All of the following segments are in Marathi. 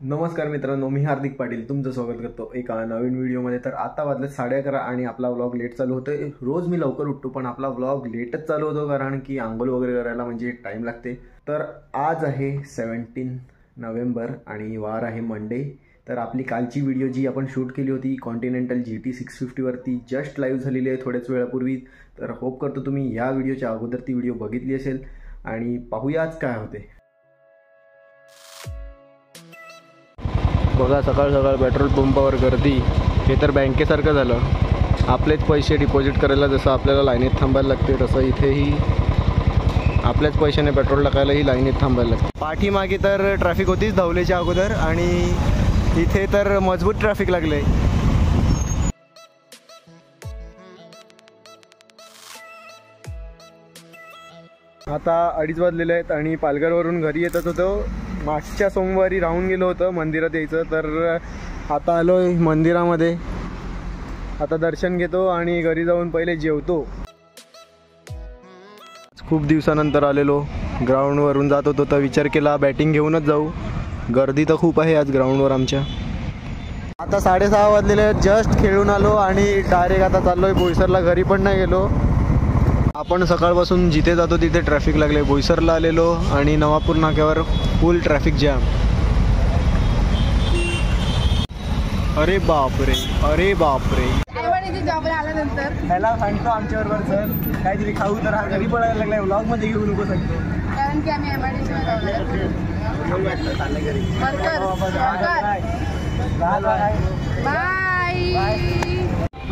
नमस्कार मित्रांनो, मी हार्दिक पाटील तुमचं स्वागत करतो एका नवीन व्हिडिओमध्ये। तर आता वाजले 11:30 आणि आपला व्लॉग लेट चालू होतोय। रोज मी लवकर उठतो पण आपला व्लॉग लेटच चालू होतो कारण की आंघोळ वगैरे करायला म्हणजे टाइम लागते। तर आज आहे 17 नोव्हेंबर आणि वार आहे मंडे। तर आपली कालची व्हिडिओ जी आपण शूट केली होती कॉन्टिनेंटल GT 650 वरती जस्ट लाईव्ह झालेली आहे थोड्याच वेळापूर्वी। तर होप करतो तुम्ही या व्हिडिओच्या अगोदर ती व्हिडिओ बघितली असेल आणि पाहूया आज काय होते। बघा सकाळ सकाळ पेट्रोल पंपावर गर्दी। हे तर बँकेसारखं झालं, आपलेच पैसे डिपॉझिट करायला जसं आपल्याला लाईनीत थांबायला लागते तसं इथेही आपल्याच पैशाने पेट्रोल टाकायलाही लाईनीत थांबायला लागते। पाठीमागे तर ट्रॅफिक होतीच धवलेच्या अगोदर आणि इथे तर मजबूत ट्रॅफिक लागले। आता 2:30 वाजलेले आहेत आणि पालघरवरून घरी येतच होतो। मागच्या सोमवारी राहून गेलो होतं मंदिरात यायचं, तर आता आलोय मंदिरामध्ये। आता दर्शन घेतो आणि घरी जाऊन पहिले जेवतो। खूप दिवसानंतर आलेलो, ग्राउंडवरून जात होतो तर विचार केला बॅटिंग घेऊनच जाऊ। गर्दी तर खूप आहे आज ग्राउंडवर आमच्या। आता 6:30 वाजलेले आहेत, जस्ट खेळून आलो आणि डायरेक्ट आता चाललोय बोईसरला। घरी पण नाही गेलो। आपण सकाळपासून जिथे जातो तिथे ट्रॅफिक लागले। बोईसरला आलेलो आणि नवापूर नाक्यावर फुल ट्रॅफिक जॅम। अरे बापरे, अरे बापरे। आल्यानंतर ह्याला सांगतो आमच्याबरोबर चल काहीतरी खाऊ, तर हा घरी पडायला लागलाय। व्लॉग मध्ये घेऊ नको सांगतो कारण की आम्ही MIDC बाय।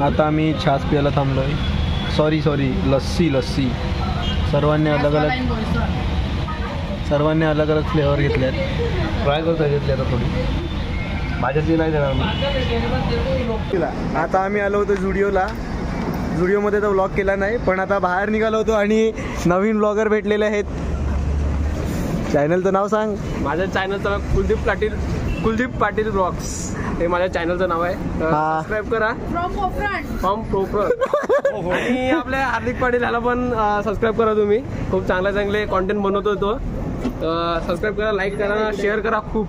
आता आम्ही छास प्यायला थांबलोय। सॉरी लस्सी। सर्वांनी अलग अलग फ्लेवर घेतल्यात। ट्राय करतो घेतले आता थोडी माझ्यातली नाही देणार मी। आता आम्ही आलो होतो जुडिओमध्ये तर व्लॉग केला नाही, पण आता बाहेर निघालो होतो आणि नवीन ब्लॉगर भेटलेले आहेत। चॅनलचं नाव सांग। माझ्या चॅनलचं नाव कुलदीप पाटील ब्लॉग्स हे माझ्या चॅनलचं नाव आहे। सबस्क्राईब करा फ्रॉम प्रोफर आणि आपल्या हार्दिक पाटील ह्याला पण सबस्क्राईब करा तुम्ही। खूप चांगले कॉन्टेंट बनवतो तो। सबस्क्राईब करा, लाईक करा, शेअर करा खूप।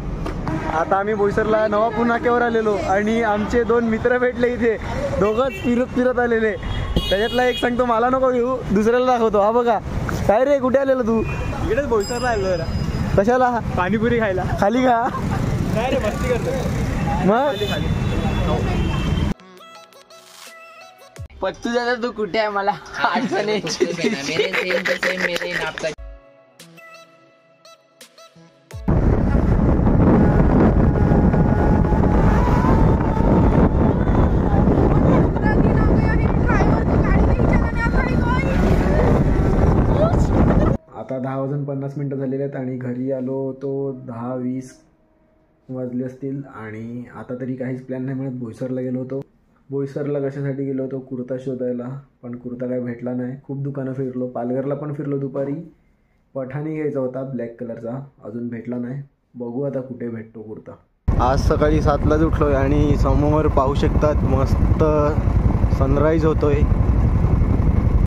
आता आम्ही बोईसरला नवापूर नाक्यावर आलेलो आणि आमचे 2 मित्र भेटले इथे। दोघंच फिरत आलेले। त्याच्यातला एक सांगतो मला नको घेऊ, दुसऱ्याला दाखवतो। हा बघा, काय रे कुठे आलेलो तू? इकडेच बोईसरला आलो जरा। कशाला? पाणीपुरी खायला। खाली का? काय रे मस्ती करतो मग पत्तू दादा तू कुठे आहे? मला आठवण यायची। आता 10:50 झालेले आहेत आणि घरी आलो तो 10:20 वाजले असतील। आणि आता तरी काहीच प्लॅन नाही मिळत। बोईसरला गेलो होतो। बोईसरला कशासाठी गेलो होतो? कुर्ता शोधायला, पण कुर्ता काही भेटला नाही। खूप दुकानं फिरलो, पालघरला पण फिरलो दुपारी। पठाणी घ्यायचा होता ब्लॅक कलरचा, अजून भेटला नाही। बघू आता कुठे भेटतो कुर्ता। आज सकाळी 7लाच उठलोय आणि समोर पाहू शकतात मस्त सनराईज होतोय।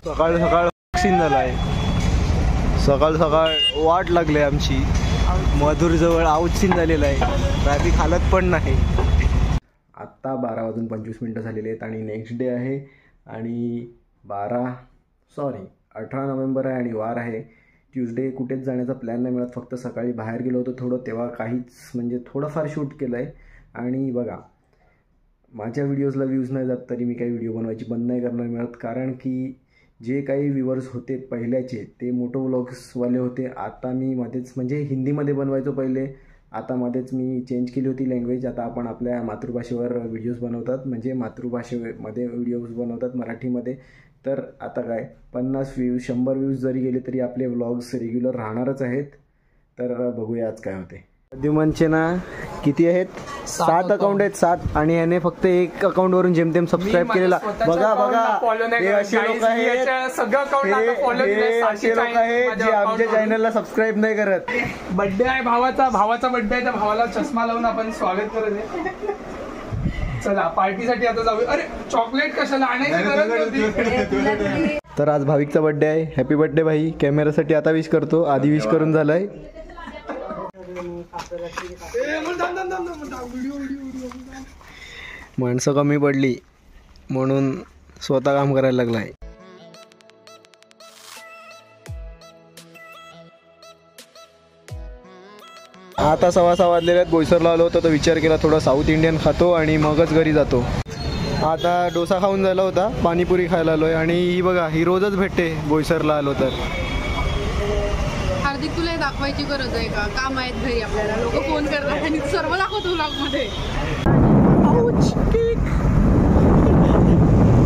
सकाळ सीन झाला आहे। सकाळ वाट लागली आमची। मधुरजवळ आउटसीन झालेला आहे, ट्रॅफिक हालत पण नाही। आत्ता 12:25 झालेले आहेत आणि नेक्स्ट डे आहे आणि 18 नोव्हेंबर आहे आणि वार आहे ट्यूजडे। कुठेच जाण्याचा प्लॅन नाही मिळत, फक्त सकाळी बाहेर गेलो होतो थोडं, तेव्हा काहीच म्हणजे थोडंफार शूट केलं आहे। आणि बघा माझ्या व्हिडिओजला व्ह्यूज नाही जात तरी मी काही व्हिडिओ बनवायची बंद नाही करणार मिळत, कारण की जे काही व्ह्यूवर्स होते पहिल्याचे ते मोटो व्लॉग्सवाले होते। आता मी मध्येच म्हणजे हिंदीमध्ये बनवायचो पहिले, आता मध्येच मी चेंज केली होती लँग्वेज। आता आपण आपल्या मातृभाषेवर व्हिडिओज बनवतात, म्हणजे मातृभाषेमध्ये व्हिडिओज बनवतात मराठीमध्ये। तर आता काय 50 व्ह्यूज 100 व्ह्यूज जरी गेले तरी आपले व्लॉग्स रेग्युलर राहणारच आहेत। तर बघूया आज काय होते। प्रद्युमनचे ना किती आहेत? 7 अकाउंट आहेत, 7। आणि याने फक्त 1 अकाउंटवरून जेमतेम सबस्क्राईब केलेला। बघा हे असे लोक आहेत जे आमच्या चॅनलला सबस्क्राईब नाही करत। बर्थडे आहे भावाचा बर्थडे आहे, त्या भावाला चष्मा लावून आपण स्वागत करत आहे। चला पार्टीसाठी आता जाऊया। अरे चॉकलेट कशाला आणायची गरज नव्हती। तर आज भाविकचा बर्थडे आहे। हॅपी बर्थडे भाई। कॅमेरासाठी आता विश करतो, आधी विश करून झालाय। माणसं कमी पडली म्हणून स्वतः काम करायला लागलाय. आता 6:15 वाजलेले आहेत. बोईसरला आलो होतो तर विचार केला थोडा साऊथ इंडियन खातो आणि मगच घरी जातो. आता डोसा खाऊन झाला होता, पाणीपुरी खायला आलोय आणि ही बघा ही रोजच भेटते बोईसरला आलो तर. हार्दिक तुला दाखवायची गरज आहे का? काम आहेत घरी आपल्याला, लोक फोन करतात आणि सर्व दाखवतो व्लॉगमध्ये.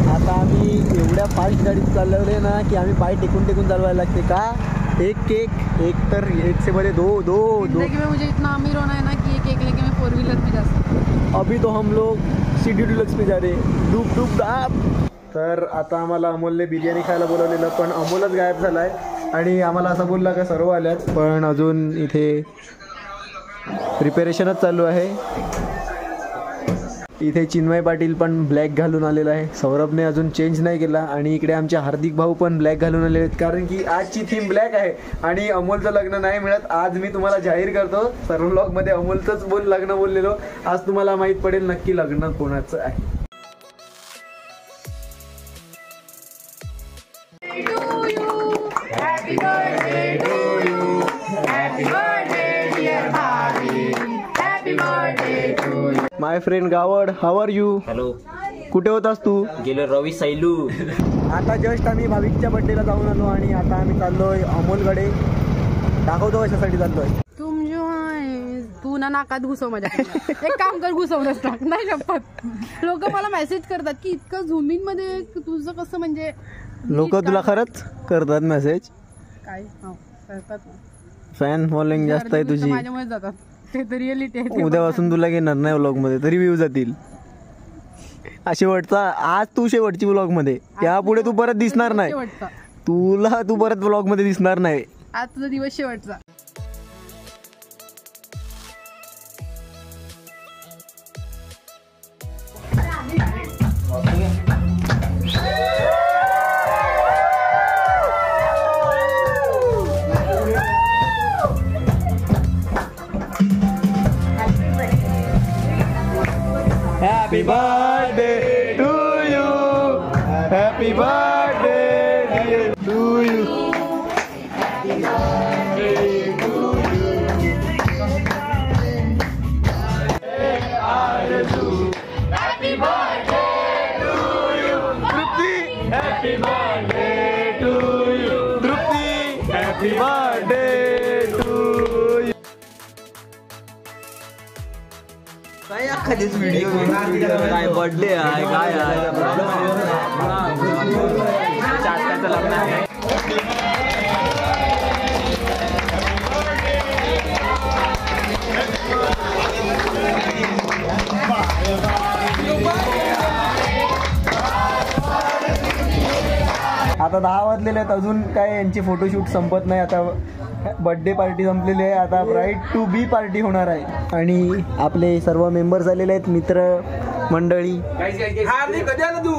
आता आम्ही एवढ्या फास्ट गाडीत चालवले ना की आम्ही पाय टेकून टेकून चालवायला लागते का. एक केक एक तर एक से बड़े दो दो दो. जिंदगी में मुझे इतना अमीर होना है ना कि एक एक लेके मैं 4 व्हीलर पे जा सकती. अभी तो हम लोग सिटी डिलक्स पे जा रहे डूब डूब डाब. तर आता आम्हाला अमोलने बिर्याणी खायला बोलवलेलं पण अमोलच गायब झाला आहे आणि आम्हाला असं बोलला का सर्व आल्यात पण अजून इथे प्रिपेरेशनच चालू आहे. इथे चिन्मय पाटील पण ब्लॅक घालून आलेला आहे. सौरभने अजून चेंज नाही केला आणि इकडे आमचे हार्दिक भाऊ पण ब्लॅक घालून आलेले आहेत कारण की आजची थीम ब्लॅक आहे आणि अमोलचं लग्न नाही मिळत. आज मी तुम्हाला जाहीर करतो सर्व व्लॉगमध्ये अमोलचंच लग्न बोललेलो. आज तुम्हाला माहीत पडेल नक्की लग्न कोणाचं आहे. माय फ्रेंड गावड, हाऊ आर यू? हॅलो. कुठे होतास तू? गेलो रवी सैलू. आता जस्ट आम्ही भाविकच्या बर्थडेला जाऊन आलो आणि आता आम्ही चाललोय अमोलकडे. दाखवतो कशासाठी चाललोय. तुम जो आहे तू ना नाकात घुसव माझ्या. एक काम कर, घुसवूनच टाक. नाही शपथ. लोक मला मेसेज करतात की इतकं झुमिंग मध्ये तुझं कसं म्हणजे. लोक तुला खरंच करतात मेसेज? काय करतात. फॅन फॉलोइंग जास्त आहे तुझी. माझ्यामुळे जातात ते तर रिअलिटी आहे. उद्यापासून तुला घेणार नाही व्लॉग मध्ये तरी व्ह्यू जातील. शेवटचा आज तू शेवटची व्लॉग मध्ये, यापुढे तू परत दिसणार नाही. तू परत व्लॉग मध्ये दिसणार नाही. आज तुझा दिवस शेवटचा. Happy birthday to you. Happy birthday to you. Happy birthday to you. Happy birthday to you. Trupti. Happy birthday to you. Trupti. Happy birthday to you. काय बर्थडे आहे काय लग्न आहे. आता 10 वाजलेले आहेत, अजून काय यांची फोटोशूट संपत नाही. आता बर्थडे पार्टी संपलेली आहे, आता ब्राईड टू बी पार्टी होणार आहे आणि आपले सर्व मेंबर्स आलेले आहेत, मित्र मंडळी. कधी आला तू?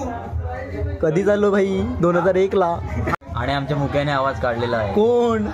कधी चाललो भाई? 2001 ला. आणि आमच्या मुक्याने आवाज काढलेला आहे. कोण?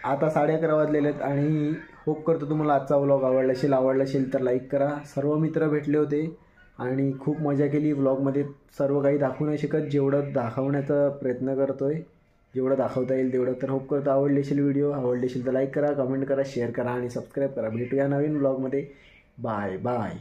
आता 11:30 वाजलेले आहेत आणि होप करतो तुम्हाला आजचा व्लॉग आवडला असेल तर लाईक करा. सर्व मित्र भेटले होते आणि खूप मजा केली व्लॉगमध्ये. सर्व काही दाखवू नाही शकत, जेवढं दाखवण्याचा प्रयत्न करतो आहे, जेवढं दाखवता येईल तेवढं. तर होप करतो आवडले असेल व्हिडिओ. आवडले असेल तर लाईक करा, कमेंट करा, शेअर करा आणि सबस्क्राईब करा. भेटूया नवीन व्लॉगमध्ये. Bye bye.